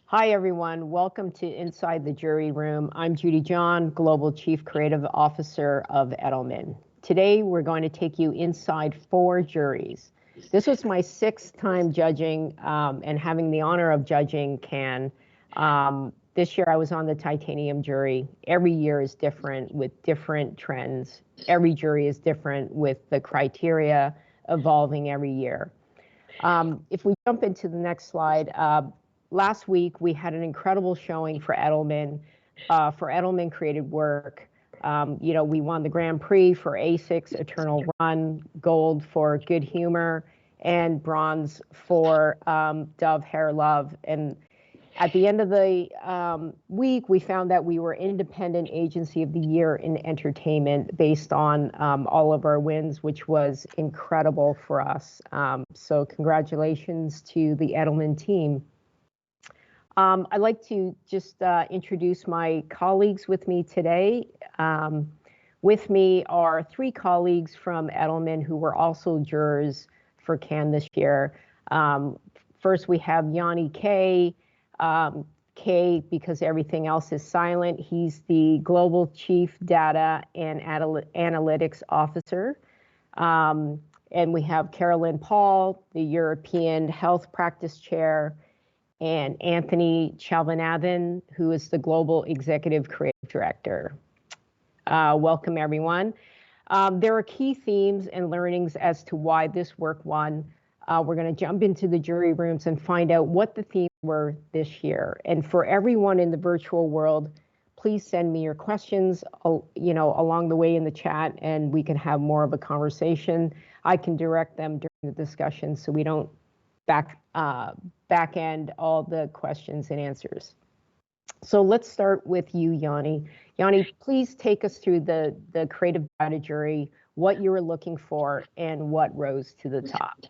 Hi, everyone. Welcome to Inside the Jury Room. I'm Judy John, Global Chief Creative Officer of Edelman. Today, we're going to take you inside 4 juries. This was my 6th time judging and having the honor of judging Cannes. This year, I was on the titanium jury. Every year is different with different trends. Every jury is different with the criteria evolving every year. If we jump into the next slide, last week we had an incredible showing for Edelman created work. We won the Grand Prix for A6 Eternal Run, gold for Good Humor, and bronze for Dove Hair Love. And at the end of the week, we found that we were Independent Agency of the Year in Entertainment based on all of our wins, which was incredible for us. So congratulations to the Edelman team. I'd like to just introduce my colleagues with me today. With me are 3 colleagues from Edelman who were also jurors for Cannes this year. First, we have Yanni Kay. Kay, because everything else is silent, he's the Global Chief Data and Analytics Officer. And we have Carolyn Paul, the European Health Practice Chair, and Anthony Chalvanathan, who is the Global Executive Creative Director. Welcome, everyone. There are key themes and learnings as to why this work won. We're going to jump into the jury rooms and find out what the themes were this year. And for everyone in the virtual world, please send me your questions, along the way in the chat, and we can have more of a conversation. I can direct them during the discussion so we don't back end all the questions and answers. So let's start with you, Yanni. Yanni, please take us through the creative data jury, what you were looking for, and what rose to the top.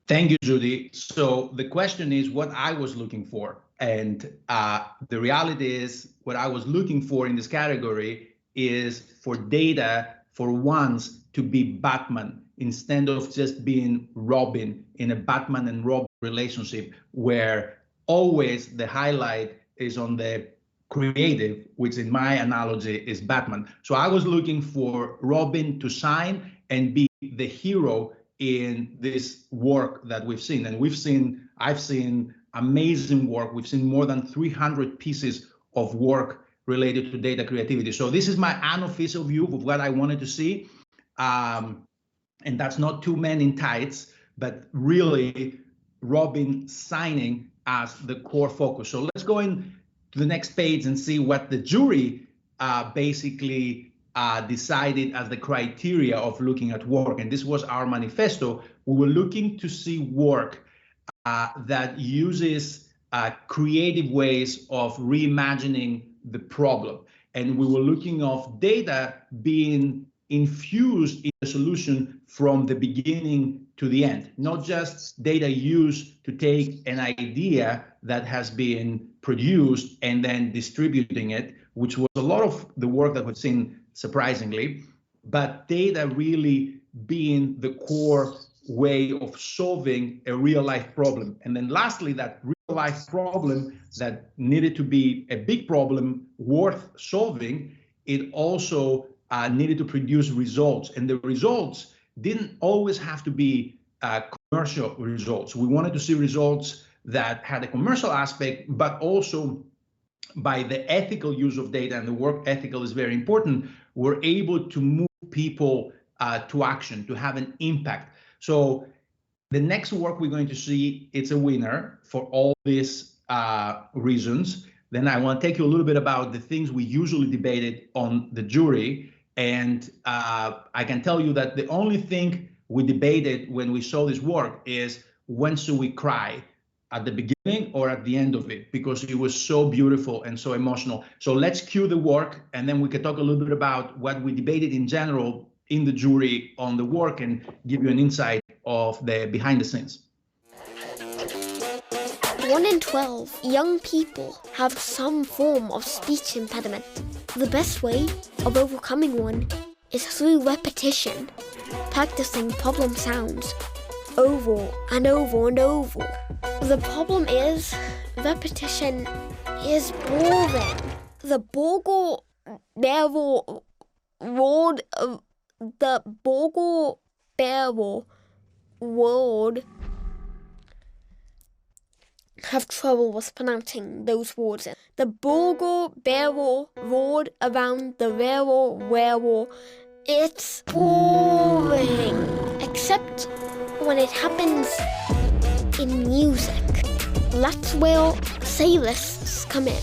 Thank you, Judy. So the question is what I was looking for. And the reality is what I was looking for in this category is for data for once to be Batman instead of just being Robin in a Batman and Robin relationship where always the highlight is on the creative, which in my analogy is Batman. So I was looking for Robin to shine and be the hero in this work that we've seen. And I've seen amazing work. We've seen more than 300 pieces of work related to data creativity. So this is my unofficial view of what I wanted to see. And that's not 2 men in tights, but really Robin signing as the core focus. So let's go into the next page and see what the jury basically decided as the criteria of looking at work. And this was our manifesto. We were looking to see work that uses creative ways of reimagining the problem. And we were looking of data being infused in the solution from the beginning to the end, not just data used to take an idea that has been produced and then distributing it, which was a lot of the work that we've seen surprisingly, but data really being the core way of solving a real life problem. And then lastly, that real life problem that needed to be a big problem worth solving, it also needed to produce results. And the results didn't always have to be commercial results. We wanted to see results that had a commercial aspect, but also by the ethical use of data, and the work ethical is very important, we're able to move people to action, to have an impact. So the next work we're going to see, it's a winner for all these reasons. Then I want to take you a little bit about the things we usually debated on the jury. And I can tell you that the only thing we debated when we saw this work is when should we cry? At the beginning or at the end of it, because it was so beautiful and so emotional. So let's cue the work, and then we can talk a little bit about what we debated in general in the jury on the work and give you an insight of the behind the scenes. 1 in 12 young people have some form of speech impediment. The best way of overcoming one is through repetition, practicing problem sounds over and over and over. The problem is, repetition is boring. The Bogle Barrel Road, the Bogle Barrel Road have trouble with pronouncing those words. The Bogle Barrel Road around the railroad. It's boring, except when it happens in music. That's where say lists come in.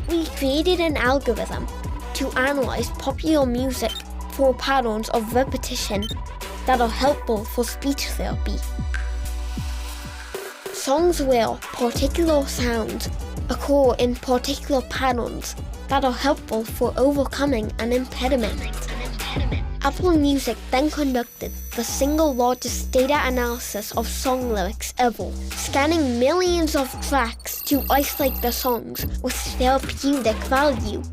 We created an algorithm to analyze popular music for patterns of repetition that are helpful for speech therapy. Songs where particular sounds occur in particular patterns that are helpful for overcoming an impediment. Apple Music then conducted the single largest data analysis of song lyrics ever, scanning millions of tracks to isolate the songs with therapeutic value.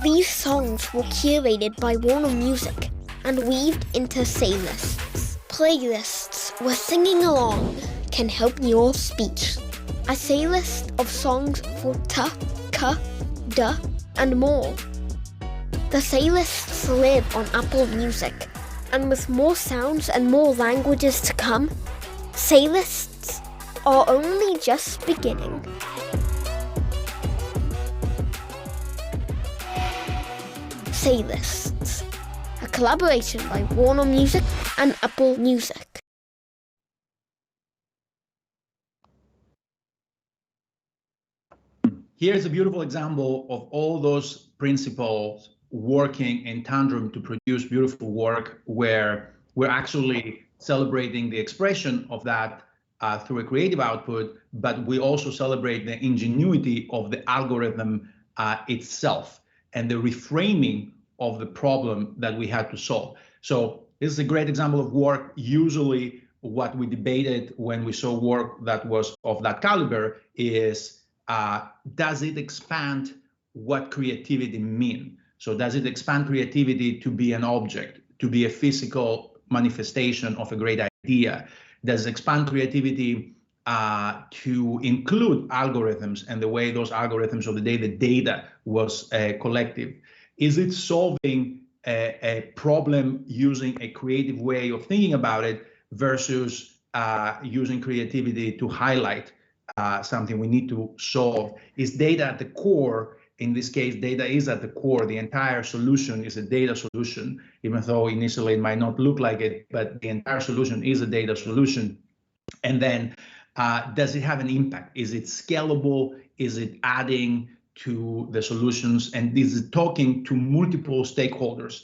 These songs were curated by Warner Music and weaved into say lists. Playlists where singing along can help your speech. A say list of songs for ta, ka, da, and more. The say lists live on Apple Music, and with more sounds and more languages to come, say lists are only just beginning. Say Lists, a collaboration by Warner Music and Apple Music. Here's a beautiful example of all those principles working in tandem to produce beautiful work where we're actually celebrating the expression of that through a creative output, but we also celebrate the ingenuity of the algorithm itself and the reframing of the problem that we had to solve. So this is a great example of work. Usually what we debated when we saw work that was of that caliber is, does it expand what creativity means? So does it expand creativity to be an object, to be a physical manifestation of a great idea? Does it expand creativity to include algorithms and the way those algorithms of the day, the data was collective? Is it solving a problem using a creative way of thinking about it versus using creativity to highlight something we need to solve? Is data at the core? In this case, data is at the core. The entire solution is a data solution, even though initially it might not look like it, but the entire solution is a data solution. And then does it have an impact? Is it scalable? Is it adding to the solutions? And is it talking to multiple stakeholders?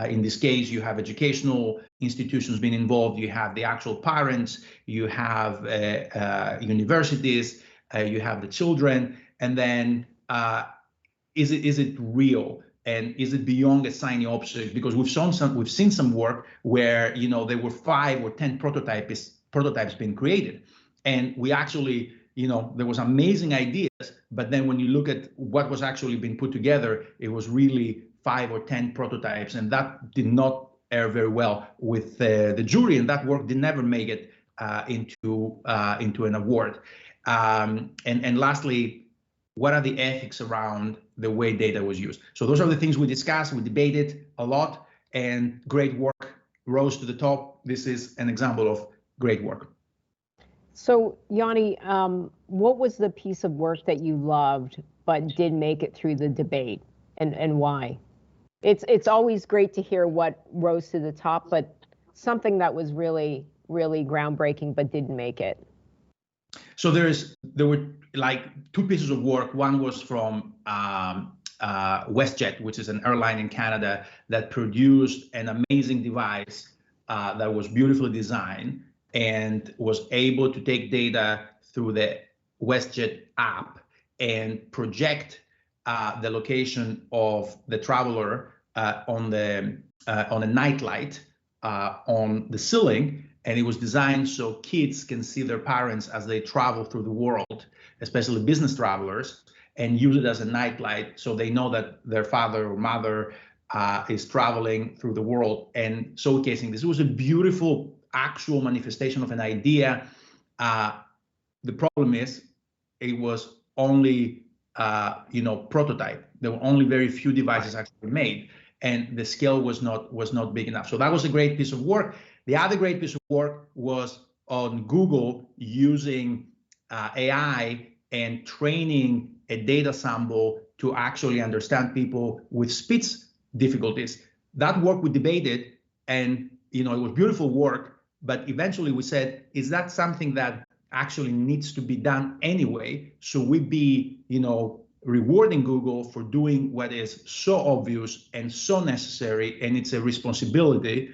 In this case, you have educational institutions being involved, you have the actual parents, you have universities, you have the children, and then is it real, and is it beyond a shiny object? Because we've seen some work where there were 5 or 10 prototypes being created, and we actually there was amazing ideas, but then when you look at what was actually being put together, it was really 5 or 10 prototypes, and that did not air very well with the jury, and that work did never make it into an award. And lastly, what are the ethics around the way data was used? So those are the things we discussed, we debated a lot, and great work rose to the top. This is an example of great work. So Yanni, what was the piece of work that you loved but did make it through the debate, and why? It's always great to hear what rose to the top, but something that was really, really groundbreaking but didn't make it. So there were like 2 pieces of work. One was from WestJet, which is an airline in Canada that produced an amazing device that was beautifully designed and was able to take data through the WestJet app and project the location of the traveler on a nightlight on the ceiling. And it was designed so kids can see their parents as they travel through the world, especially business travelers, and use it as a nightlight so they know that their father or mother is traveling through the world and showcasing this. It was a beautiful actual manifestation of an idea. The problem is it was only prototype. There were only very few devices actually made, and the scale was not big enough. So that was a great piece of work. The other great piece of work was on Google using AI and training a data sample to actually understand people with speech difficulties. That work we debated, and it was beautiful work, but eventually we said, is that something that actually needs to be done anyway? Should we be rewarding Google for doing what is so obvious and so necessary, and it's a responsibility,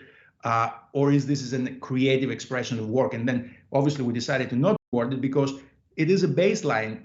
or is this a creative expression of work? And then obviously we decided to not reward it, because it is a baseline.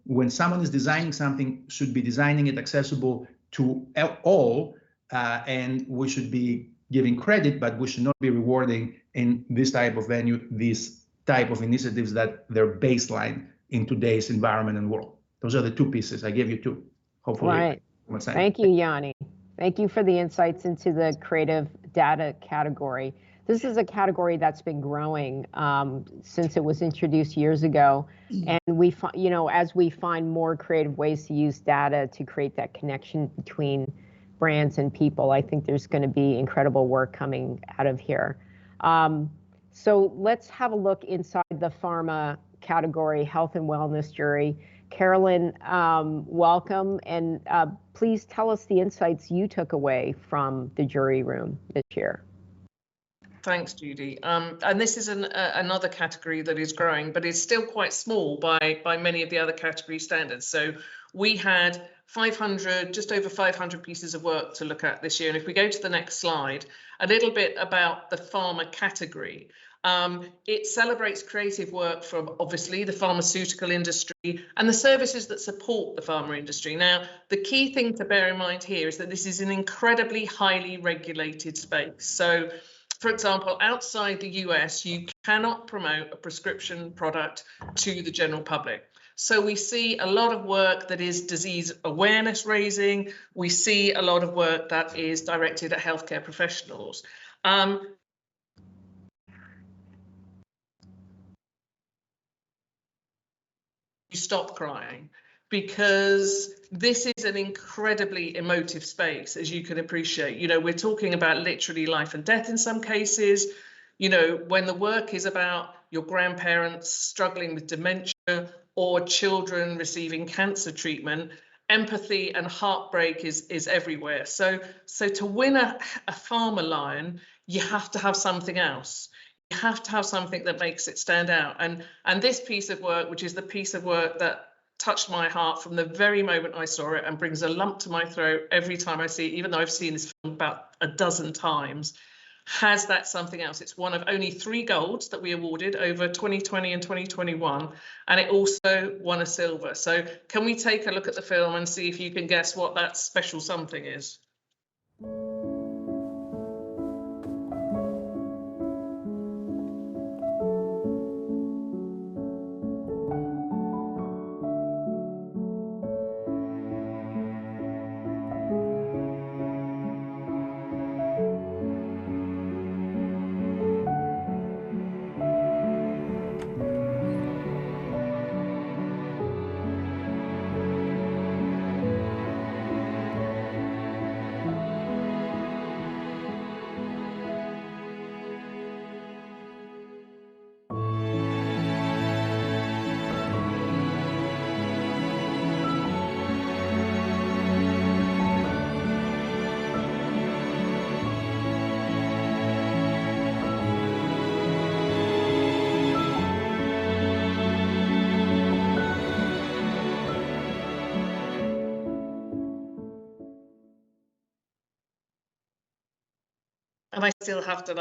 When someone is designing something, should be designing it accessible to all, and we should be giving credit, but we should not be rewarding in this type of venue, these type of initiatives that they're baseline in today's environment and world. Those are the two pieces. I gave you two, hopefully. Right. Thank you, Yanni. Thank you for the insights into the creative data category. This is a category that's been growing since it was introduced years ago. And we, as we find more creative ways to use data to create that connection between brands and people, I think there's going to be incredible work coming out of here. So let's have a look inside the pharma category, health and wellness jury. Carolyn, welcome, and please tell us the insights you took away from the jury room this year. Thanks, Judy. And this is another category that is growing, but it's still quite small by many of the other category standards. So we had just over 500 pieces of work to look at this year. And if we go to the next slide, a little bit about the pharma category. It celebrates creative work from obviously the pharmaceutical industry and the services that support the pharma industry. Now, the key thing to bear in mind here is that this is an incredibly highly regulated space. So, for example, outside the US, you cannot promote a prescription product to the general public. So we see a lot of work that is disease awareness raising. We see a lot of work that is directed at healthcare professionals. You stop crying, because this is an incredibly emotive space, as you can appreciate. We're talking about literally life and death in some cases. When the work is about your grandparents struggling with dementia or children receiving cancer treatment, empathy and heartbreak is everywhere. So to win a Pharma Lion, you have to have something else. You have to have something that makes it stand out. And this piece of work, which is the piece of work that touched my heart from the very moment I saw it and brings a lump to my throat every time I see it, even though I've seen this film about a dozen times, has that something else. It's one of only 3 golds that we awarded over 2020 and 2021, and it also won a silver. So can we take a look at the film and see if you can guess what that special something is? And I still have to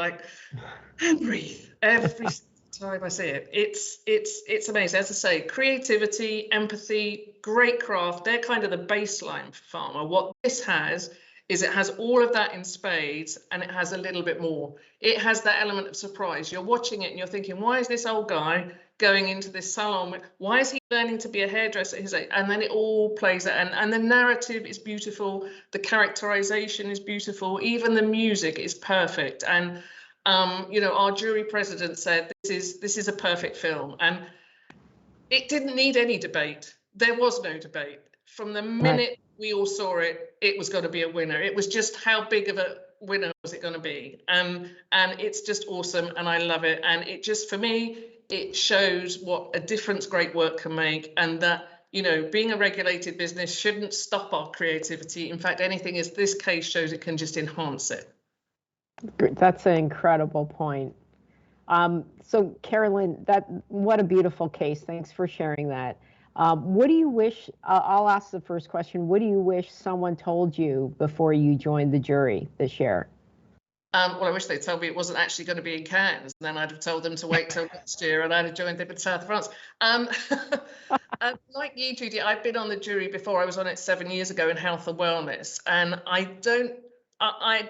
breathe every time I see it. It's amazing. As I say, creativity, empathy, great craft, they're kind of the baseline for pharma. What this has is it has all of that in spades, and it has a little bit more. It has that element of surprise. You're watching it and you're thinking, why is this old guy going into this salon? Why is he learning to be a hairdresser at his age? And then it all plays out, and the narrative is beautiful, the characterization is beautiful, even the music is perfect. And our jury president said this is a perfect film. And It didn't need any debate. There was no debate. From the minute we all saw it, it was going to be a winner. It was just how big of a winner was it going to be? And it's just awesome, and I love it. And it just, for me, it shows what a difference great work can make, and that, you know, being a regulated business shouldn't stop our creativity. In fact, anything, as this case shows, it can just enhance it. That's an incredible point. So Carolyn, what a beautiful case. Thanks for sharing that. What do you wish, I'll ask the first question. What do you wish someone told you before you joined the jury this year? Well, I wish they'd told me it wasn't actually going to be in Cannes, and then I'd have told them to wait till next year, and I'd have joined them in South of France. Like you, Judy, I've been on the jury before. I was on it 7 years ago in health and wellness, and I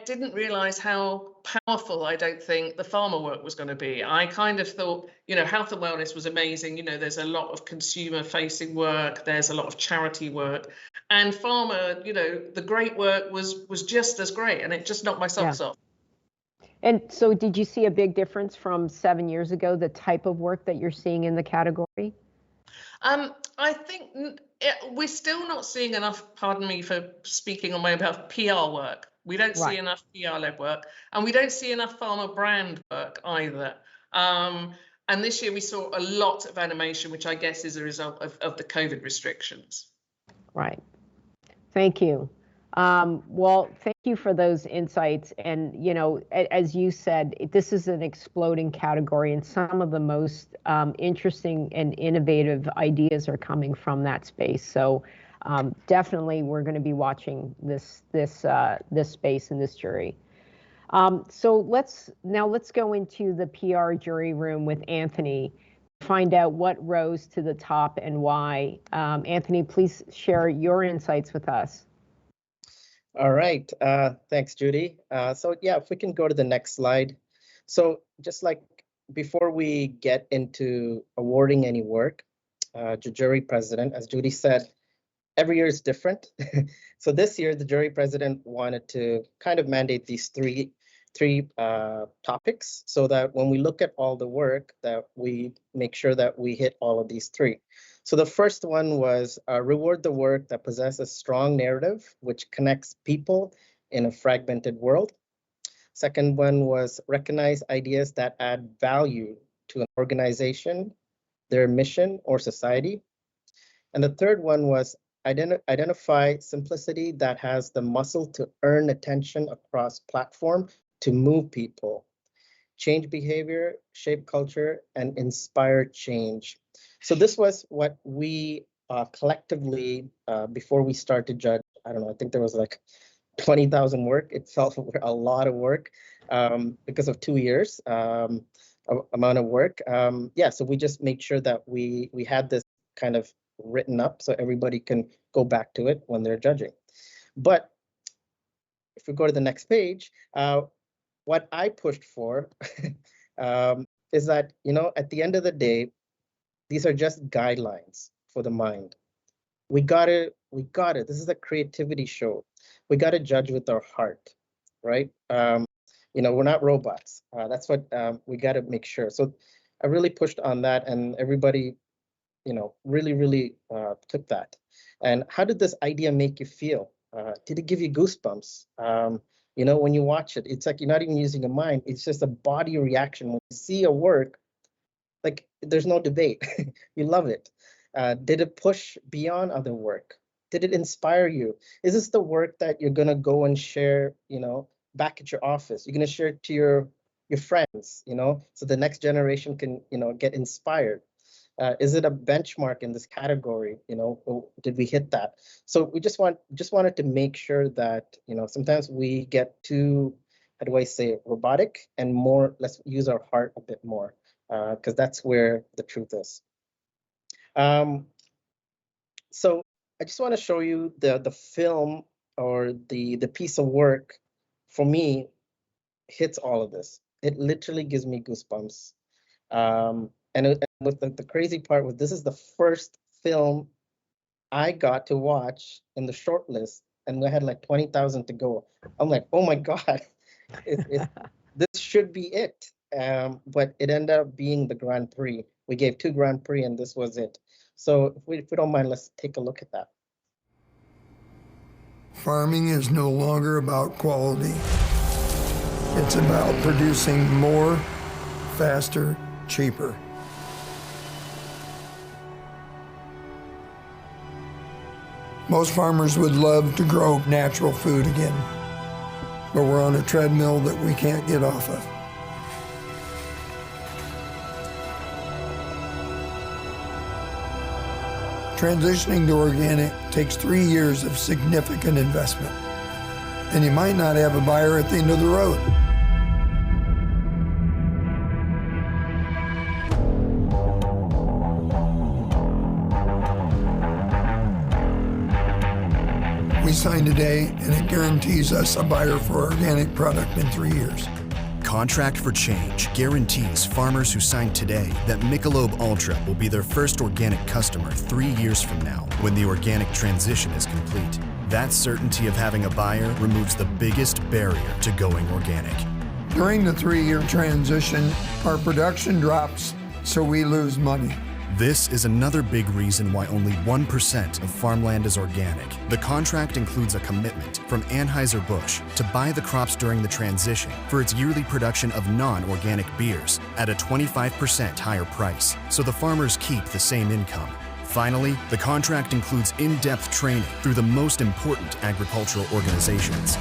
didn't realise how powerful, I don't think, the pharma work was going to be. I kind of thought, you know, health and wellness was amazing. You know, there's a lot of consumer-facing work, there's a lot of charity work, and pharma, you know, the great work was just as great, and it just knocked my socks off. And so did you see a big difference from 7 years ago, the type of work that you're seeing in the category? I think we're still not seeing enough, pardon me for speaking on my behalf, PR work. We don't see enough PR-led work, and we don't see enough pharma brand work either. And this year we saw a lot of animation, which I guess is a result of the COVID restrictions. Right. Thank you. Well, thank you for those insights. And, you know, as you said, this is an exploding category, and some of the most interesting and innovative ideas are coming from that space. So definitely we're going to be watching this space in this jury. So let's go into the PR jury room with Anthony, find out what rose to the top and why. Anthony, please share your insights with us. All right. Thanks, Judy. So yeah, if we can go to the next slide. So just like before we get into awarding any work, the jury president, as Judy said, every year is different. So this year, the jury president wanted to kind of mandate these three topics so that when we look at all the work, that we make sure that we hit all of these three. So the first one was reward the work that possesses strong narrative, which connects people in a fragmented world. Second one was recognize ideas that add value to an organization, their mission, or society. And the third one was identify simplicity that has the muscle to earn attention across platform to move people, change behavior, shape culture, and inspire change. So this was what we collectively, before we started to judge, I don't know, I think there was like 20,000 work. It felt a lot of work because of 2 years amount of work. Yeah, so we just made sure that we had this kind of written up so everybody can go back to it when they're judging. But if we go to the next page, what I pushed for is that, you know, at the end of the day, these are just guidelines for the mind. We got it. This is a creativity show. We got to judge with our heart, right? You know, we're not robots. That's what we got to make sure. So I really pushed on that, and everybody, you know, really took that. And how did this idea make you feel? Did it give you goosebumps? You know, when you watch it, it's like you're not even using a mind. It's just a body reaction. When you see a work, like there's no debate. You love it. Did it push beyond other work? Did it inspire you? Is this the work that you're gonna go and share, you know, back at your office? You're gonna share it to your friends, you know, so the next generation can, you know, get inspired. Is it a benchmark in this category? You know, did we hit that? So we just wanted to make sure that, you know, sometimes we get too, how do I say, robotic, and more, let's use our heart a bit more, because that's where the truth is. So I just want to show you the film, or the piece of work for me hits all of this. It literally gives me goosebumps. And with the crazy part was, this is the first film I got to watch in the short list, and we had like 20,000 to go. I'm like, oh my God, this should be it. But it ended up being the Grand Prix We gave 2 Grand Prix, and this was it. So if we don't mind, let's take a look at that. Farming is no longer about quality. It's about producing more, faster, cheaper. Most farmers would love to grow natural food again, but we're on a treadmill that we can't get off of. Transitioning to organic takes 3 years of significant investment, and you might not have a buyer at the end of the road. We sign today, and it guarantees us a buyer for organic product in 3 years. Contract for Change guarantees farmers who sign today that Michelob Ultra will be their first organic customer 3 years from now when the organic transition is complete. That certainty of having a buyer removes the biggest barrier to going organic. During the 3-year transition, our production drops, so we lose money. This is another big reason why only 1% of farmland is organic. The contract includes a commitment from Anheuser-Busch to buy the crops during the transition for its yearly production of non-organic beers at a 25% higher price, so the farmers keep the same income. Finally, the contract includes in-depth training through the most important agricultural organizations.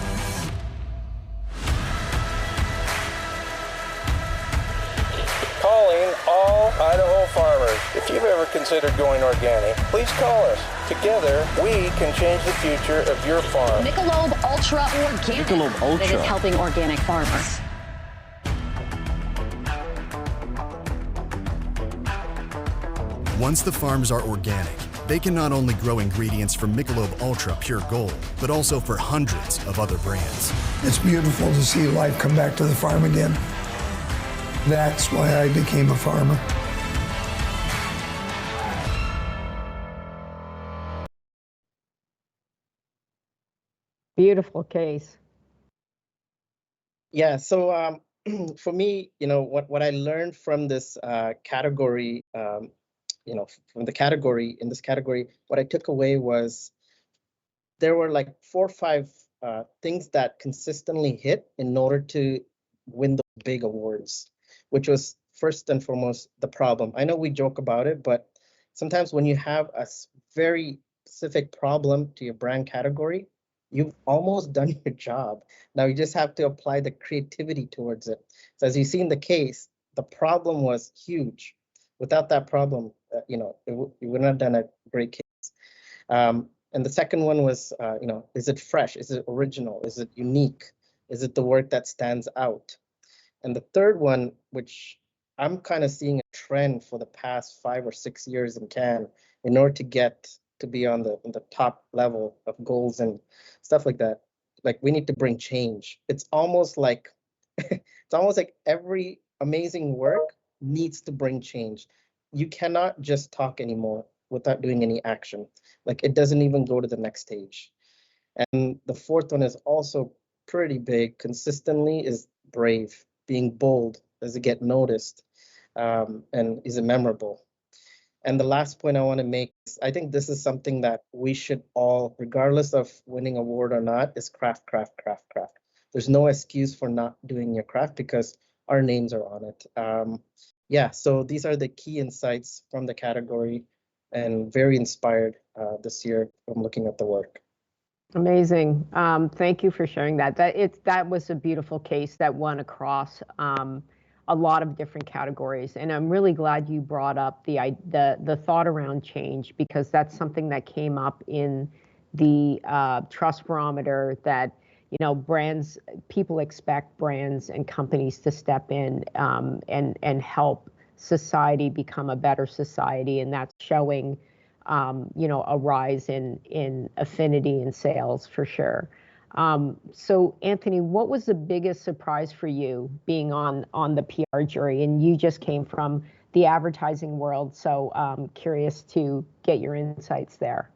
Calling all Idaho farmers. If you've ever considered going organic, please call us. Together, we can change the future of your farm. Michelob Ultra Organic. Michelob Ultra. That is helping organic farmers. Once the farms are organic, they can not only grow ingredients for Michelob Ultra Pure Gold, but also for hundreds of other brands. It's beautiful to see life come back to the farm again. That's why I became a farmer. Beautiful case. Yeah, so for me, what I learned from this category, from the category, in this category, what I took away was there were like 4 or 5 things that consistently hit in order to win the big awards, which was first and foremost the problem. I know we joke about it, but sometimes when you have a very specific problem to your brand category, you've almost done your job. Now you just have to apply the creativity towards it. So as you see in the case, the problem was huge. Without that problem, you would not have done a great case. And the second one was, is it fresh? Is it original? Is it unique? Is it the work that stands out? And the third one, which I'm kind of seeing a trend for the past 5 or 6 years in Cannes, in order to get to be on the top level of goals and stuff like that, like we need to bring change. It's almost like every amazing work needs to bring change. You cannot just talk anymore without doing any action. Like it doesn't even go to the next stage. And the fourth one is also pretty big consistently, is brave, being bold. Does it get noticed? And is it memorable? And the last point I want to make is I think this is something that we should all, regardless of winning award or not, is craft. There's no excuse for not doing your craft because our names are on it. Yeah, so these are the key insights from the category, and very inspired this year from looking at the work. Amazing. Thank you for sharing that. That was a beautiful case that won across a lot of different categories, and I'm really glad you brought up the thought around change, because that's something that came up in the trust barometer, that people expect brands and companies to step in and help society become a better society, and that's showing a rise in affinity and sales for sure. So Anthony, what was the biggest surprise for you being on the PR jury? And you just came from the advertising world, so curious to get your insights there.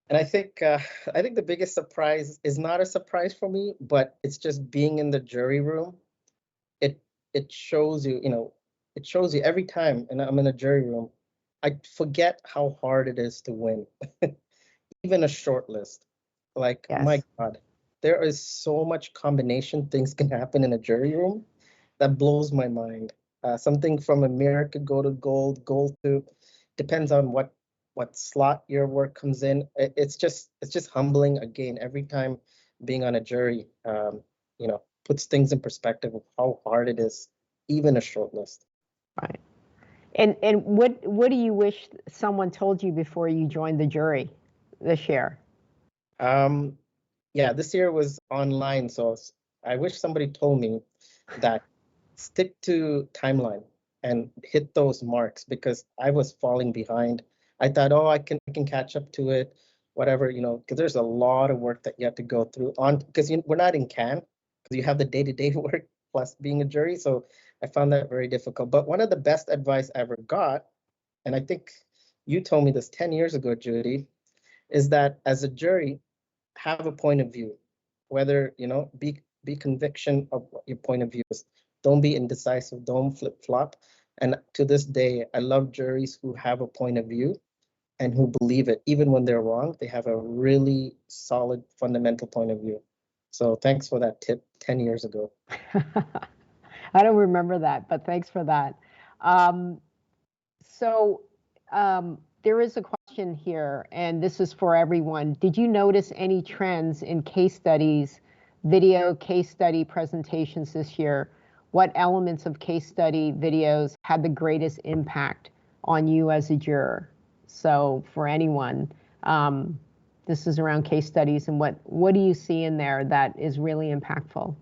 And I think the biggest surprise is not a surprise for me, but it's just being in the jury room. It shows you, it shows you every time, and I'm in a jury room, I forget how hard it is to win, even a short list. Like, Yes. my God, there is so much combination things can happen in a jury room that blows my mind. Something from a mirror could go to gold, gold to, depends on what slot your work comes in. It's just humbling again every time being on a jury. Puts things in perspective of how hard it is, even a short list. Right. And what do you wish someone told you before you joined the jury this year? Yeah, this year was online, so I wish somebody told me that stick to timeline and hit those marks, because I was falling behind. I thought, oh, I can catch up to it, whatever, because there's a lot of work that you have to go through on, because we're not in Cannes, because you have the day-to-day work plus being a jury. So I found that very difficult. But one of the best advice I ever got, and I think you told me this 10 years ago, Judy, is that as a jury, have a point of view, whether, be conviction of what your point of view is. Don't be indecisive, don't flip flop. And to this day, I love juries who have a point of view and who believe it. Even when they're wrong, they have a really solid fundamental point of view. So thanks for that tip 10 years ago. I don't remember that, but thanks for that. So there is a question here, and this is for everyone. Did you notice any trends in case studies, video case study presentations this year? What elements of case study videos had the greatest impact on you as a juror? So for anyone, this is around case studies, and what do you see in there that is really impactful?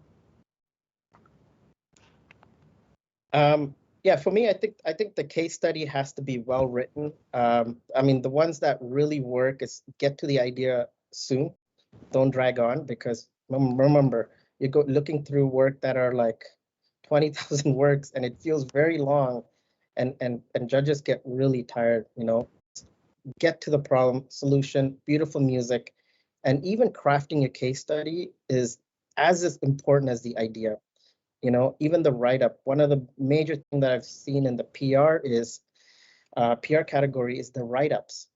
Yeah, for me, I think the case study has to be well written. I mean, the ones that really work is get to the idea soon, don't drag on, because remember, you go looking through work that are like 20,000 words, and it feels very long, and judges get really tired. Get to the problem, solution, beautiful music, and even crafting a case study is as important as the idea. Even the write-up, one of the major things that I've seen in the PR is PR category is the write-ups.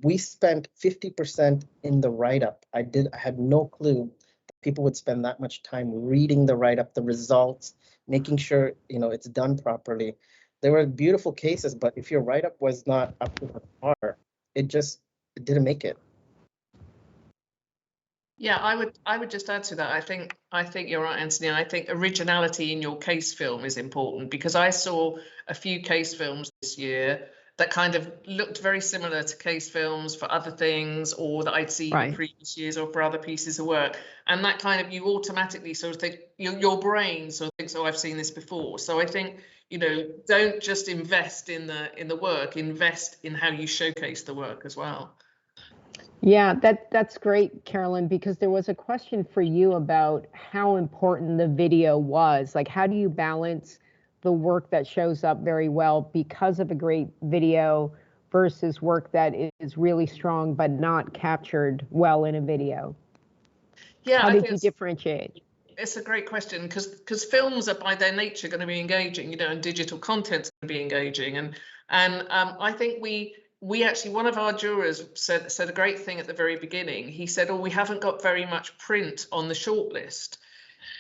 We spent 50% in the write-up. I had no clue that people would spend that much time reading the write-up, the results, making sure it's done properly. There were beautiful cases, but if your write-up was not up to the par, it didn't make it. Yeah, I would just add to that. I think you're right, Anthony. I think originality in your case film is important, because I saw a few case films this year that kind of looked very similar to case films for other things, or that I'd seen in previous years or for other pieces of work. And that kind of, you automatically sort of think, your brain sort of thinks, oh, I've seen this before. So I think, don't just invest in the work, invest in how you showcase the work as well. Yeah, that's great, Carolyn, because there was a question for you about how important the video was. Like, how do you balance the work that shows up very well because of a great video versus work that is really strong but not captured well in a video? Yeah, how did you differentiate? It's a great question, because films are by their nature going to be engaging, and digital content's going to be engaging, and I think we actually, one of our jurors said a great thing at the very beginning. He said, oh, we haven't got very much print on the shortlist.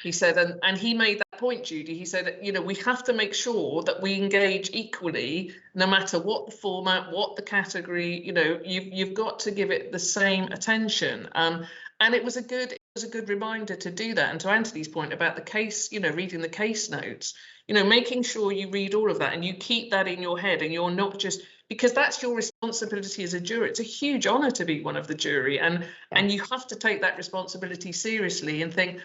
He said, and he made that point, Judy. He said, we have to make sure that we engage equally, no matter what the format, what the category. You've got to give it the same attention. And it was a good reminder to do that. And to Anthony's point about the case, reading the case notes, making sure you read all of that and you keep that in your head, and you're not just, because that's your responsibility as a juror. It's a huge honor to be one of the jury, and you have to take that responsibility seriously and think,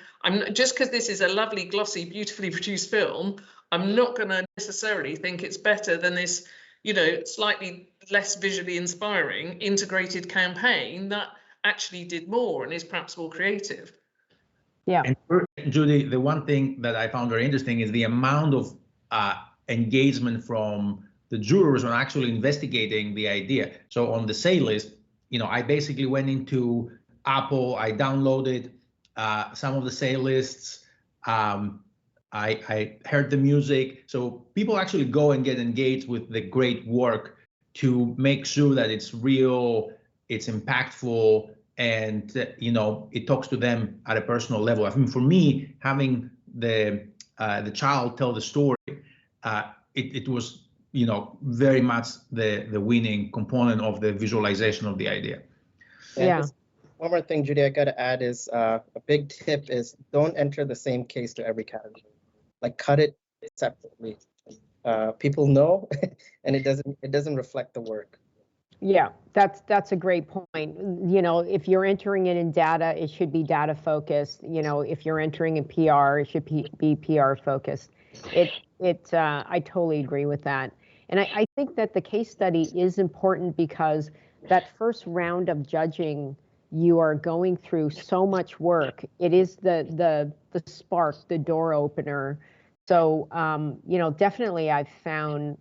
just because this is a lovely, glossy, beautifully produced film, I'm not going to necessarily think it's better than this, slightly less visually inspiring integrated campaign that actually did more and is perhaps more creative. Yeah. And Judy, the one thing that I found very interesting is the amount of engagement from the jurors on actually investigating the idea. So on the say list, I basically went into Apple, I downloaded some of the say lists, I heard the music. So people actually go and get engaged with the great work to make sure that it's real, it's impactful, and it talks to them at a personal level. I mean, for me, having the child tell the story, it was very much the winning component of the visualization of the idea. Yeah. One more thing, Judy, I got to add is a big tip is don't enter the same case to every category. Like cut it separately. People know, and it doesn't reflect the work. Yeah, that's a great point. If you're entering it in data, it should be data focused. If you're entering in PR, it should be PR focused. I totally agree with that. And I think that the case study is important because that first round of judging, you are going through so much work. It is the spark, the door opener. So, definitely I've found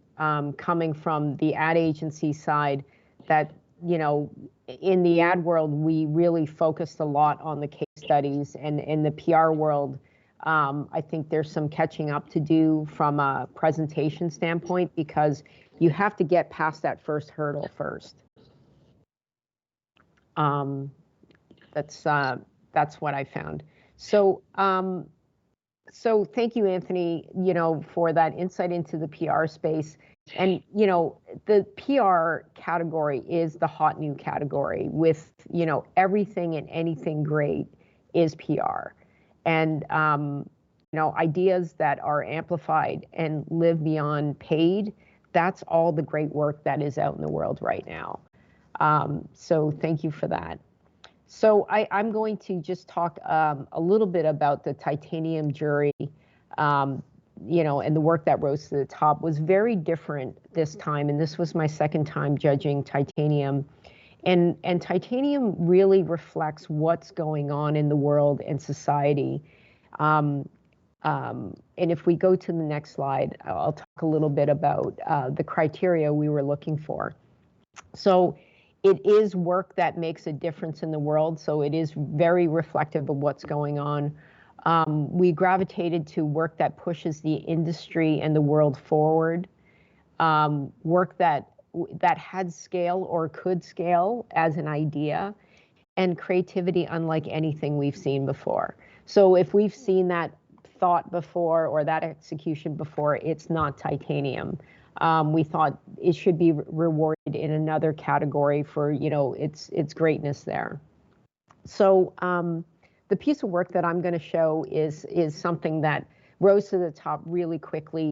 coming from the ad agency side that, in the ad world, we really focused a lot on the case studies, and in the PR world, I think there's some catching up to do from a presentation standpoint because you have to get past that first hurdle first. That's what I found. So, so thank you, Anthony, for that insight into the PR space. And, the PR category is the hot new category with, everything and anything great is PR. And, ideas that are amplified and live beyond paid, that's all the great work that is out in the world right now. So thank you for that. So I'm going to just talk a little bit about the Titanium jury, and the work that rose to the top was very different this time. And this was my second time judging Titanium. And Titanium really reflects what's going on in the world and society. And if we go to the next slide, I'll talk a little bit about the criteria we were looking for. So it is work that makes a difference in the world, so it is very reflective of what's going on. We gravitated to work that pushes the industry and the world forward, work that had scale or could scale as an idea, and creativity unlike anything we've seen before. So if we've seen that thought before or that execution before, it's not Titanium. We thought it should be rewarded in another category for, its greatness there. So the piece of work that I'm going to show is something that rose to the top really quickly.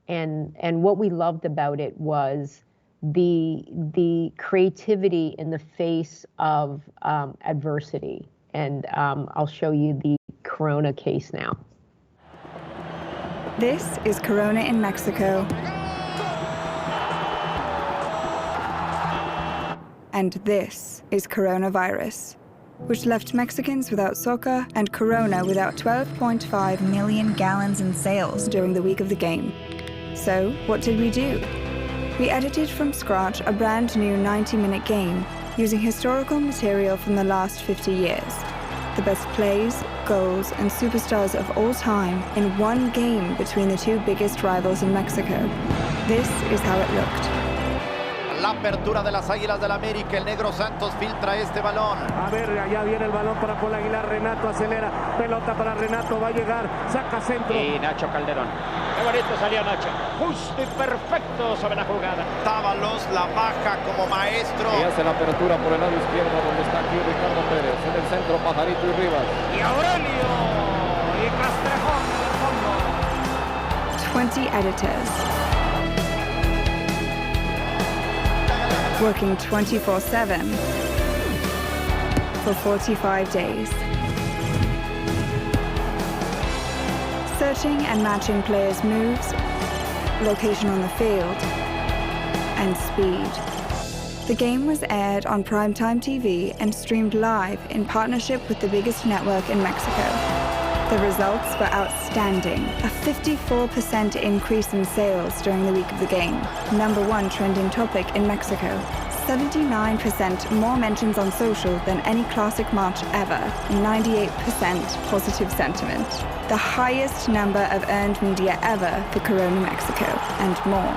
And what we loved about it was the creativity in the face of adversity. And I'll show you the Corona case now. This is Corona in Mexico. And this is coronavirus, which left Mexicans without soccer and Corona without 12.5 million gallons in sales during the week of the game. So, what did we do? We edited from scratch a brand new 90-minute game using historical material from the last 50 years. The best plays, goals, and superstars of all time in one game between the two biggest rivals in Mexico. This is how it looked. La apertura de las Águilas del América, el Negro Santos filtra este balón. A ver, allá viene el balón para Paul Aguilar, Renato acelera, pelota para Renato, va a llegar, saca centro. Y Nacho Calderón. Qué bonito salió Nacho, justo y perfecto sobre la jugada. Tábalos la baja como maestro. Y hace la apertura por el lado izquierdo donde está aquí Ricardo Pérez, en el centro Pajarito y Rivas. Y Aurelio, y Castrejón en el fondo. 20 editors. Working 24/7 for 45 days. Searching and matching players' moves, location on the field, and speed. The game was aired on primetime TV and streamed live in partnership with the biggest network in Mexico. The results were outstanding. A 54% increase in sales during the week of the game. #1 trending topic in Mexico. 79% more mentions on social than any classic march ever, and 98% positive sentiment. The highest number of earned media ever for Corona Mexico, and more.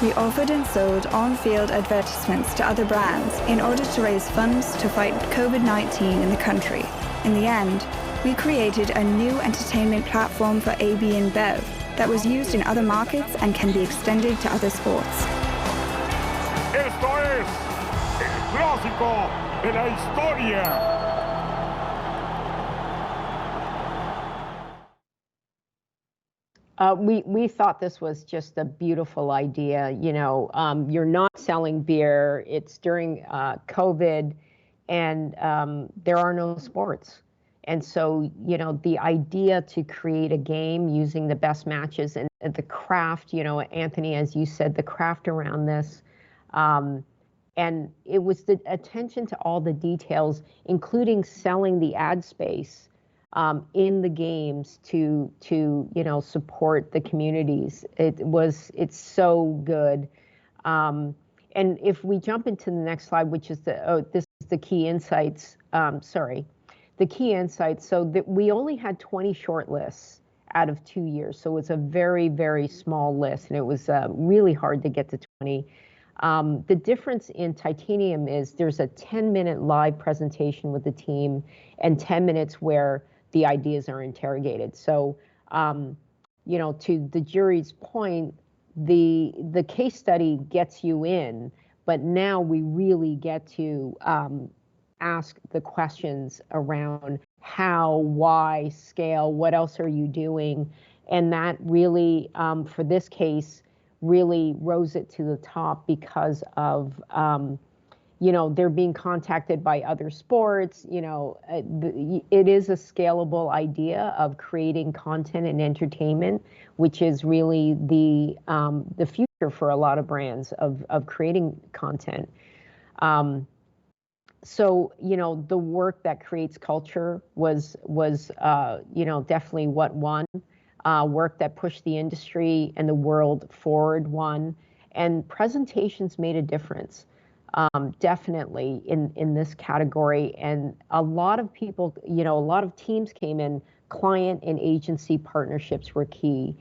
We offered and sold on-field advertisements to other brands in order to raise funds to fight COVID-19 in the country. In the end, we created a new entertainment platform for AB InBev that was used in other markets and can be extended to other sports. Esto es el clásico de la historia. We thought this was just a beautiful idea. You know, you're not selling beer. It's during COVID, and there are no sports. And so, you know, the idea to create a game using the best matches and the craft, you know, Anthony, as you said, the craft around this, and it was the attention to all the details, including selling the ad space in the games to you know, support the communities. It's so good. And if we jump into the next slide, which is this is the key insights. The key insights. So that we only had 20 shortlists out of 2 years. So it's a very, very small list, and it was really hard to get to 20. The difference in Titanium is there's a 10-minute live presentation with the team and 10 minutes where the ideas are interrogated. So, you know, to the jury's point, the case study gets you in, but now we really get to ask the questions around how, why, scale, what else are you doing? And that really, for this case, really rose it to the top because of, you know, they're being contacted by other sports. You know, it is a scalable idea of creating content and entertainment, which is really the future for a lot of brands of creating content. So, you know, the work that creates culture was you know, definitely what won. Work that pushed the industry and the world forward won, and presentations made a difference. Definitely in this category, and a lot of people, you know, a lot of teams came in. Client and agency partnerships were key.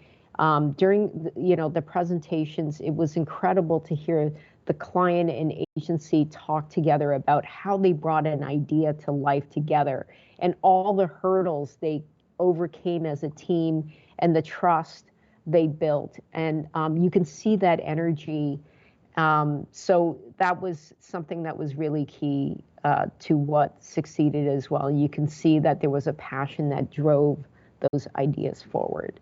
During you know, the presentations, it was incredible to hear the client and agency talk together about how they brought an idea to life together and all the hurdles they overcame as a team and the trust they built. And you can see that energy. So that was something that was really key to what succeeded as well. You can see that there was a passion that drove those ideas forward.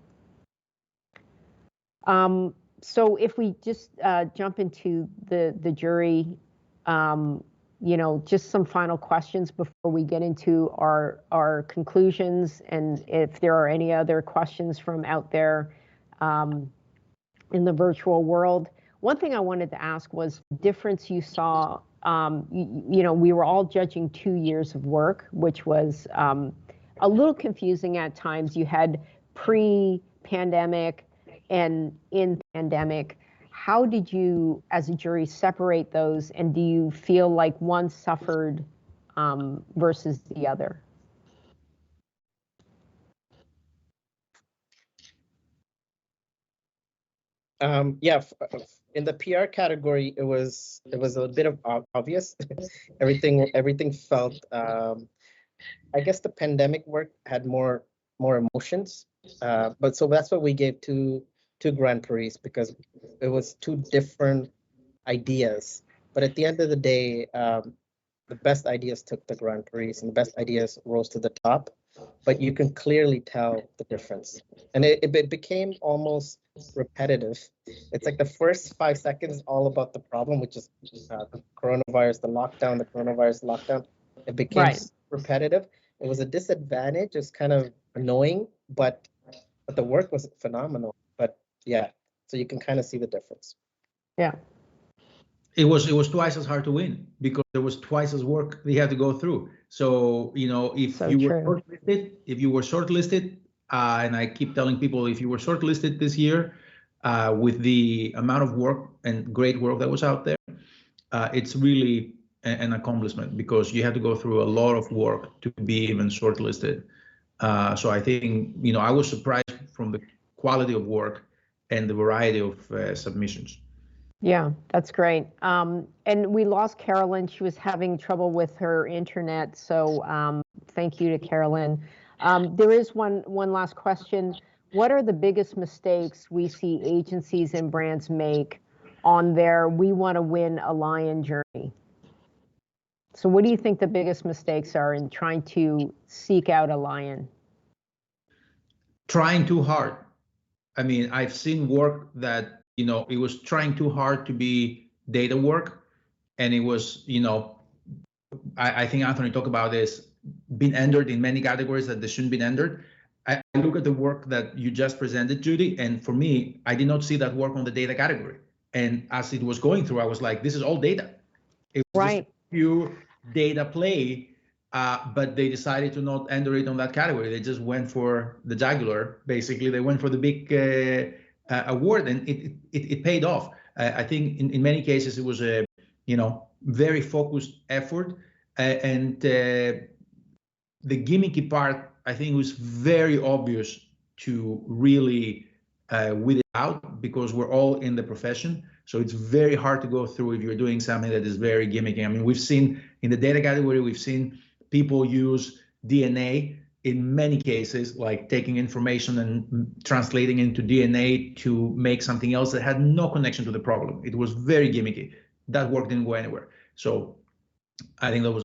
So if we just jump into the jury, you know, just some final questions before we get into our conclusions, and if there are any other questions from out there in the virtual world. One thing I wanted to ask was the difference you saw. You know, we were all judging 2 years of work, which was a little confusing at times. You had pre-pandemic and in pandemic. How did you, as a jury, separate those, and do you feel like one suffered versus the other? Yeah, in the PR category, it was a bit of obvious. everything felt. I guess the pandemic work had more emotions, but so that's what we gave to Grand Prix, because it was two different ideas. But at the end of the day, the best ideas took the Grand Prix, and the best ideas rose to the top. But you can clearly tell the difference, and it became almost repetitive. It's like the first 5 seconds all about the problem, which is the coronavirus, the coronavirus lockdown. It became repetitive. It was a disadvantage. It's kind of annoying, but the work was phenomenal. But yeah, so you can kind of see the difference. Yeah. It was twice as hard to win because there was twice as work they had to go through. So, you know, if you were shortlisted, and I keep telling people, if you were shortlisted this year with the amount of work and great work that was out there, it's really an accomplishment because you have to go through a lot of work to be even shortlisted. So I think, I was surprised from the quality of work and the variety of submissions. Yeah, that's great. And we lost Carolyn. She was having trouble with her internet. So thank you to Carolyn. There is one last question. What are the biggest mistakes we see agencies and brands make on their "we want to win a lion" journey? So what do you think the biggest mistakes are in trying to seek out a lion? Trying too hard. I mean, I've seen work that, it was trying too hard to be data work. And it was, I think Anthony talked about this, being entered in many categories that they shouldn't be entered. I look at the work that you just presented, Judy, and for me, I did not see that work on the data category. And as it was going through, I was like, this is all data. It was just a pure data play, but they decided to not enter it on that category. They just went for the jugular. Basically, they went for the big award, and it paid off. I think in many cases it was a very focused effort, and the gimmicky part I think was very obvious to really weed it out because we're all in the profession. So it's very hard to go through if you're doing something that is very gimmicky. I mean, we've seen in the data category, we've seen people use DNA in many cases, like taking information and translating into DNA to make something else that had no connection to the problem. It was very gimmicky. That work didn't go anywhere. So I think that was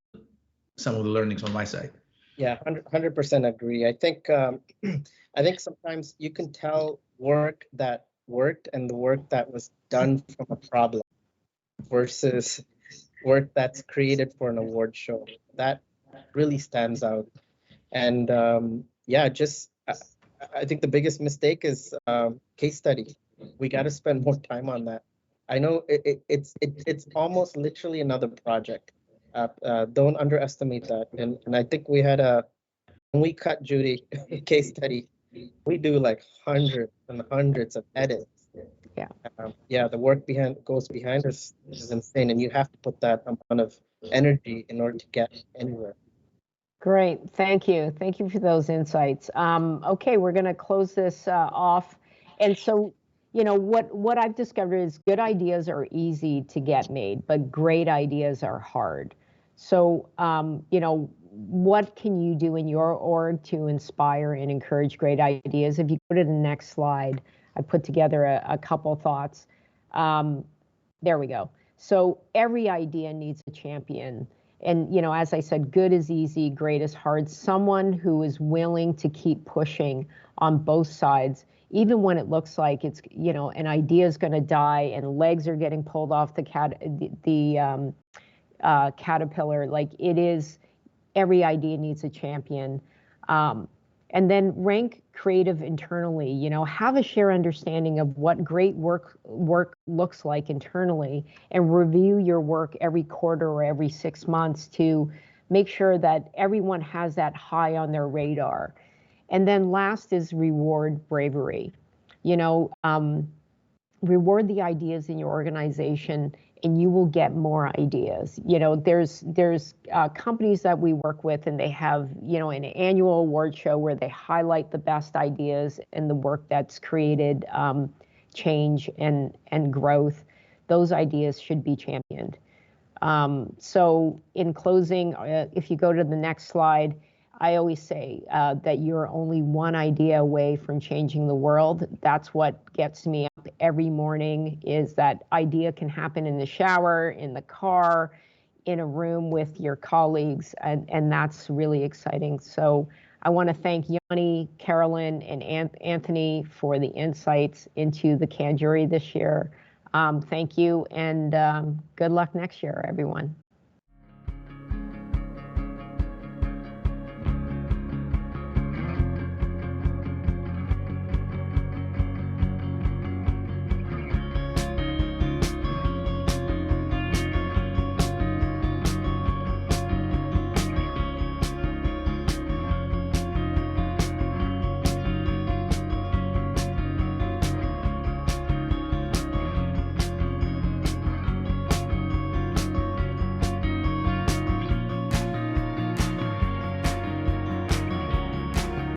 some of the learnings on my side. Yeah, 100% agree. I think sometimes you can tell work that worked and the work that was done from a problem versus work that's created for an award show. That really stands out. And I think the biggest mistake is case study. We got to spend more time on that. I know it's almost literally another project. Don't underestimate that. And I think we had when we cut Judy case study, we do like hundreds and hundreds of edits. Yeah. The work goes behind us is insane, and you have to put that amount of energy in order to get anywhere. Great, thank you. Thank you for those insights. Okay, we're going to close this off. And so, what I've discovered is good ideas are easy to get made, but great ideas are hard. So, what can you do in your org to inspire and encourage great ideas? If you go to the next slide, I put together a couple thoughts. There we go. So every idea needs a champion. And, as I said, good is easy, great is hard. Someone who is willing to keep pushing on both sides, even when it looks like it's, an idea is going to die and legs are getting pulled off the caterpillar. Like it is, every idea needs a champion. And then rank creative internally, have a shared understanding of what great work looks like internally, and review your work every quarter or every 6 months to make sure that everyone has that high on their radar. And then last is reward bravery. Reward the ideas in your organization and you will get more ideas. There's companies that we work with and they have, an annual award show where they highlight the best ideas and the work that's created change and growth. Those ideas should be championed. So in closing, if you go to the next slide, I always say that you're only one idea away from changing the world. That's what gets me up every morning, is that idea can happen in the shower, in the car, in a room with your colleagues, and that's really exciting. So I want to thank Yanni, Carolyn, and Anthony for the insights into the Can Jury this year. Thank you, and good luck next year, everyone.